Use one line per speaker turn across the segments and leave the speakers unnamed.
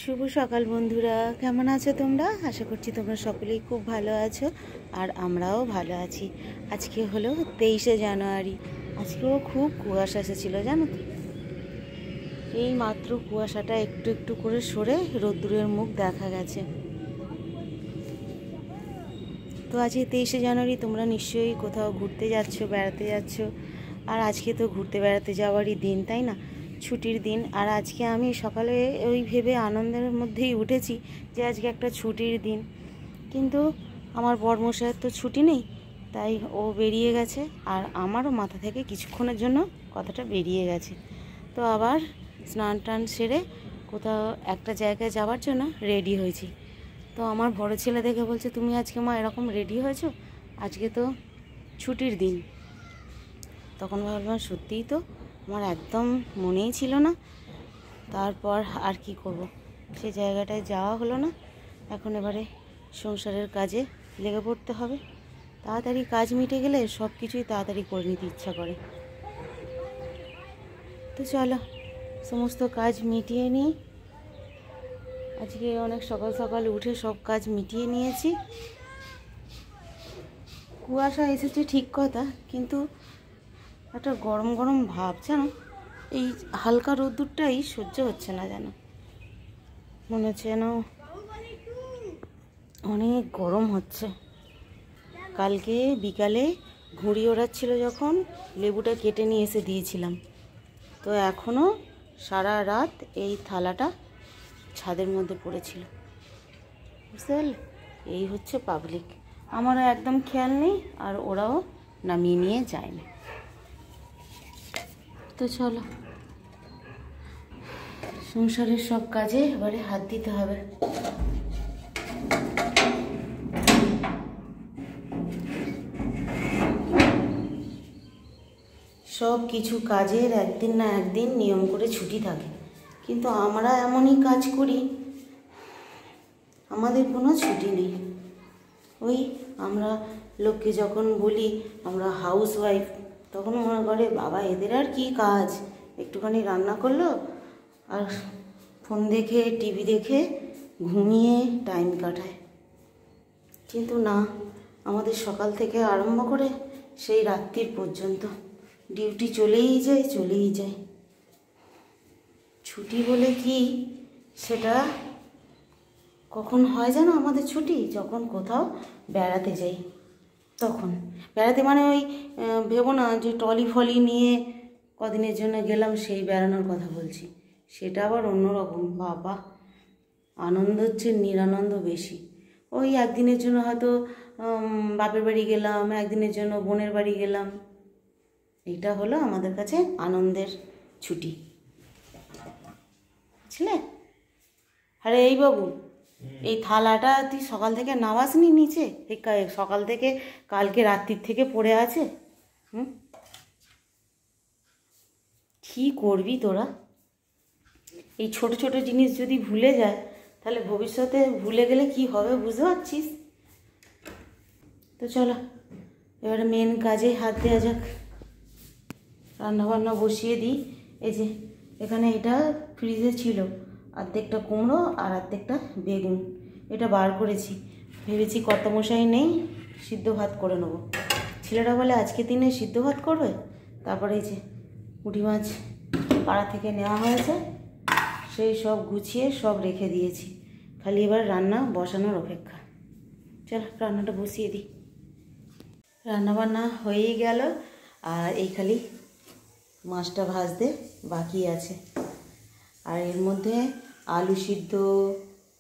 শুভ সকাল বন্ধুরা, কেমন আছো তোমরা? আশা করছি তোমরা সকলেই খুব ভালো আছো আর আমরাও ভালো আছি। আজকে হলো 23শে জানুয়ারি। আজকেও খুব কুয়াশা এসেছিলো, জানো তো। এই মাত্র কুয়াশাটা একটু একটু করে সরে রোদ্দুরের মুখ দেখা গেছে। তো আজকে 23শে জানুয়ারি, তোমরা নিশ্চয়ই কোথাও ঘুরতে যাচ্ছ, বেড়াতে যাচ্ছ। আর আজকে তো ঘুরতে বেড়াতে যাওয়ারই দিন, তাই না? ছুটির দিন। আর আজকে আমি সকালে ওই ভেবে আনন্দের মধ্যেই উঠেছি যে আজকে একটা ছুটির দিন, কিন্তু আমার বরমশাইয়ের তো ছুটি নেই, তাই ও বেরিয়ে গেছে আর আমারও মাথা থেকে কিছুক্ষণের জন্য কথাটা বেরিয়ে গেছে। তো আবার স্নান টান সেরে কোথাও একটা জায়গায় যাওয়ার জন্য রেডি হয়েছি। তো আমার বড় ছেলে দেখে বলছে, তুমি আজকে মা এরকম রেডি হয়েছো, আজকে তো ছুটির দিন। তখন ভাবলাম সত্যিই তো, আমার একদম মনেই ছিল না। তারপর আর কি করব, সে জায়গাটায় যাওয়া হলো না। এখন এবারে সংসারের কাজে লেগে পড়তে হবে। তাড়াতাড়ি কাজ মিটে গেলে সব কিছুই তাড়াতাড়ি করে নিতে ইচ্ছা করে। তো চলো সমস্ত কাজ মিটিয়ে নিই। আজকে অনেক সকাল সকাল উঠে সব কাজ মিটিয়ে নিয়েছি। কুয়াশা এসেছে ঠিক কথা, কিন্তু একটা গরম গরম ভাব, জানো। এই হালকা রোদ্দুরটাই সহ্য হচ্ছে না, যেন মনে হচ্ছে যেন অনেক গরম হচ্ছে। কালকে বিকালে ঘুড়ি ওড়াচ্ছিল যখন, লেবুটা কেটে নিয়ে এসে দিয়েছিলাম। তো এখনও সারা রাত এই থালাটা ছাদের মধ্যে পড়েছিল, বুঝতে পারলে? এই হচ্ছে পাবলিক। আমারও একদম খেয়াল নেই আর ওরাও নামিয়ে নিয়ে যায় না। তো চলো সংসারের সব কাজে এবারে হাত দিতে হবে। সব কিছু কাজের একদিন না একদিন নিয়ম করে ছুটি থাকে, কিন্তু আমরা এমনই কাজ করি, আমাদের কোনো ছুটি নেই। ওই আমরা লোককে যখন বলি আমরা হাউস ওয়াইফ, তখন মনে করে বাবা এদের আর কি কাজ, একটুখানি রান্না করলো আর ফোন দেখে টিভি দেখে ঘুমিয়ে টাইম কাটায়। কিন্তু না, আমাদের সকাল থেকে আরম্ভ করে সেই রাত্রির পর্যন্ত ডিউটি চলেই যায়। ছুটি বলে কি সেটা কখন হয় জানো আমাদের ছুটি? যখন কোথাও বেড়াতে যাই, তখন। বেড়াতে মানে ওই ভেবো না যে ট্রলি ফলি নিয়ে কদিনের জন্য গেলাম, সেই বেড়ানোর কথা বলছি। সেটা আবার অন্যরকম, বাবা আনন্দ হচ্ছে নিরানন্দ বেশি। ওই একদিনের জন্য হয়তো বাপের বাড়ি গেলাম, একদিনের জন্য বোনের বাড়ি গেলাম, এটা হলো আমাদের কাছে আনন্দের ছুটি, বুঝলে? আরে এই বাবু, এই থালাটা তুই সকাল থেকে নামাসনি নিচে? এই সকাল থেকে কালকে রাত্রির থেকে পড়ে আছে। কি করবি তোরা? এই ছোট ছোট জিনিস যদি ভুলে যায়, তাহলে ভবিষ্যতে ভুলে গেলে কি হবে বুঝতে পারছিস? তো চলো এবারে মেন কাজে হাত দেওয়া যাক। রান্নাবান্না বসিয়ে দিই। এই যে এখানে এটা ফ্রিজে ছিল, অর্ধেকটা কুমড়ো আর অর্ধেকটা বেগুন, এটা বার করেছি। ভেবেছি কর্তামশাই নেই, সিদ্ধ ভাত করে নেবো। ছেলেরা বলে আজকে দিনে সিদ্ধ ভাত করবে। তারপরে এই যে পুঁটি মাছ পাড়া থেকে নেওয়া হয়েছে, সেই সব গুছিয়ে সব রেখে দিয়েছি, খালি এবার রান্না বসানোর অপেক্ষা। চল রান্নাটা বসিয়ে দিই। রান্নাবান্না হয়েই গেল, আর এই খালি মাছটা ভাজতে বাকি আছে। আর এর মধ্যে আলু সিদ্ধ,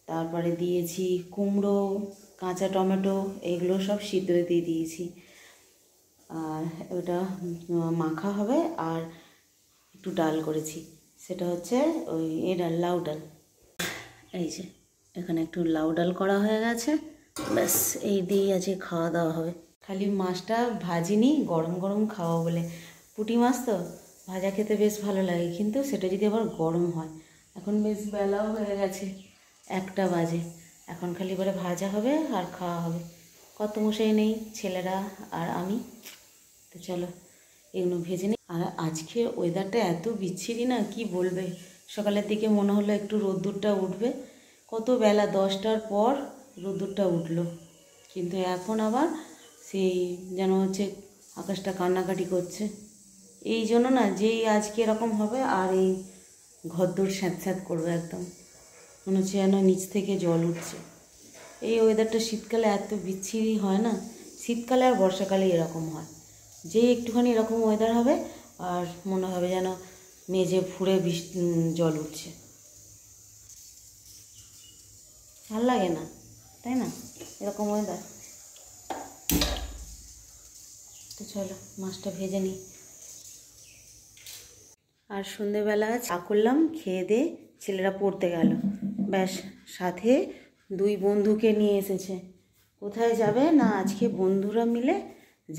তারপরে দিয়েছি কুমড়ো, কাঁচা টমেটো, এগুলো সব সিদ্ধ দিয়ে দিয়েছি। আর ওটা মাখা হবে, আর একটু ডাল করেছি, সেটা হচ্ছে ওই ডাল, লাউ ডাল। এই যে এখানে একটু লাউ ডাল করা হয়ে গেছে, ব্যাস এই দিয়েই আজকে খাওয়া দাওয়া হবে। খালি মাছটা ভাজিনি, গরম গরম খাওয়া বলে। পুঁটি মাছ তো ভাজা খেতে বেশ ভালো লাগে, কিন্তু সেটা যদি আবার গরম হয়। এখন বেশ বেলাও হয়ে গেছে, 1টা বাজে। এখন খালি করে ভাজা হবে আর খাওয়া হবে। কর্তামশাই নেই, ছেলেরা আর আমি। তো চলো এগুলো ভেজে নিই। আর আজকে ওয়েদারটা এত বিচ্ছিরি না, কি বলবে। সকালের দিকে মনে হলো একটু রোদ্দুরটা উঠবে, কত বেলা 10টার পর রোদ্দুরটা উঠলো, কিন্তু এখন আবার সেই যেন হচ্ছে আকাশটা কান্নাকাটি করছে। এই জন্য না, যেই আজকে এরকম হবে আর এই ঘরদোর স্যাঁতস্যাঁত করবে একদম, মনে হচ্ছে যেন নিচ থেকে জল উঠছে। এই ওয়েদারটা শীতকালে এত বিচ্ছিরি হয় না, শীতকালে আর বর্ষাকালে এরকম হয়, যেই একটুখানি এরকম ওয়েদার হবে আর মনে হবে যেন মেঝে ফুঁড়ে জল উঠছে। ভাল লাগে না, তাই না, এরকম ওয়েদার। তো চলো মাছটা ভেজে নিই। আর সন্ধেবেলা চা করলাম, খেয়ে দিয়ে ছেলেরা পড়তে গেল, ব্যাস। সাথে 2 বন্ধুকে নিয়ে এসেছে। কোথায় যাবে না, আজকে বন্ধুরা মিলে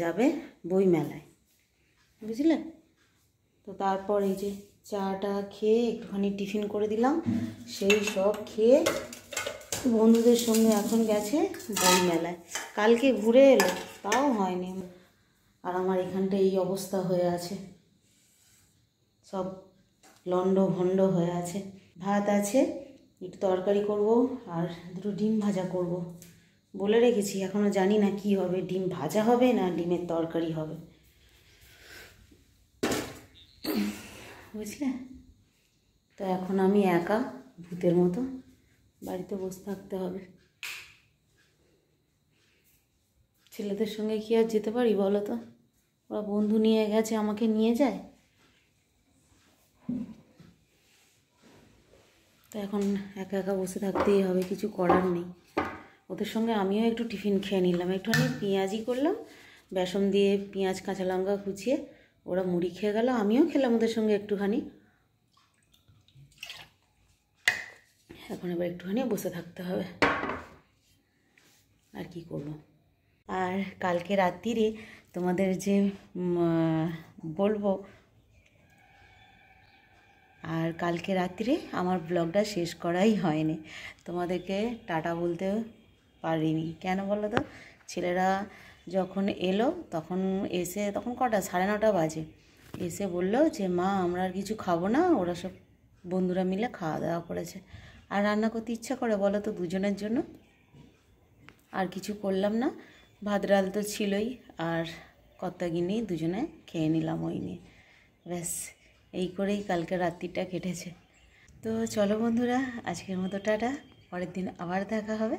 যাবে বই মেলায়, বুঝলে। তো তারপর এই যে চাটা খেয়ে একটুখানি টিফিন করে দিলাম, সেই সব খেয়ে বন্ধুদের সঙ্গে এখন গেছে বই মেলায়। কালকে ঘুরে এলো, তাও হয়নি। আর আমার এখানটা এই অবস্থা হয়ে আছে, সব লন্ড ভন্ড হয়ে আছে। ভাত আছে, একটু তরকারি করব আর 2 ডিম ভাজা করব বলে রেখেছি। এখনও জানি না কি হবে, ডিম ভাজা হবে না ডিমের তরকারি হবে, বুঝলে। তো এখন আমি একা ভূতের মতো বাড়িতে বসে থাকতে হবে। ছেলেদের সঙ্গে কি আর যেতে পারি বলো তো, ওরা বন্ধু নিয়ে গেছে, আমাকে নিয়ে যায়। তো এখন একা একা বসে থাকতেই হবে, কিছু করার নেই। ওদের সঙ্গে আমিও একটু টিফিন খেয়ে নিলাম, একটুখানি পেঁয়াজি করলাম, বেসন দিয়ে পেঁয়াজ কাঁচা লঙ্কা কুচিয়ে। ওরা মুড়ি খেয়ে গেল, আমিও খেলাম ওদের সঙ্গে একটুখানি। এখন এবার একটুখানি বসে থাকতে হবে, আর কি করব। আর কালকে রাত্রিরে তোমাদের যে বলবো, আর কালকে রাত্রে আমার ব্লগটা শেষ করাই হয়নি, তোমাদেরকে টাটা বলতে পারিনি। কেন বলো তো, ছেলেরা যখন এলো তখন এসে, তখন কটা 9:30 বাজে, এসে বললো যে মা আমরা আর কিছু খাবো না, ওরা সব বন্ধুরা মিলে খাওয়া দাওয়া করেছে। আর রান্না করতে ইচ্ছা করে বলো তো দুজনের জন্য, আর কিছু করলাম না। ভাত ডাল তো ছিলই, আর কর্তাগিন্নি দুজনে খেয়ে নিলাম ওই নিয়ে, ব্যাস। এই করেই কালকে রাত্রিটা কেটেছে। তো চলো বন্ধুরা, আজকের মতো টাটা, পরের দিন আবার দেখা হবে।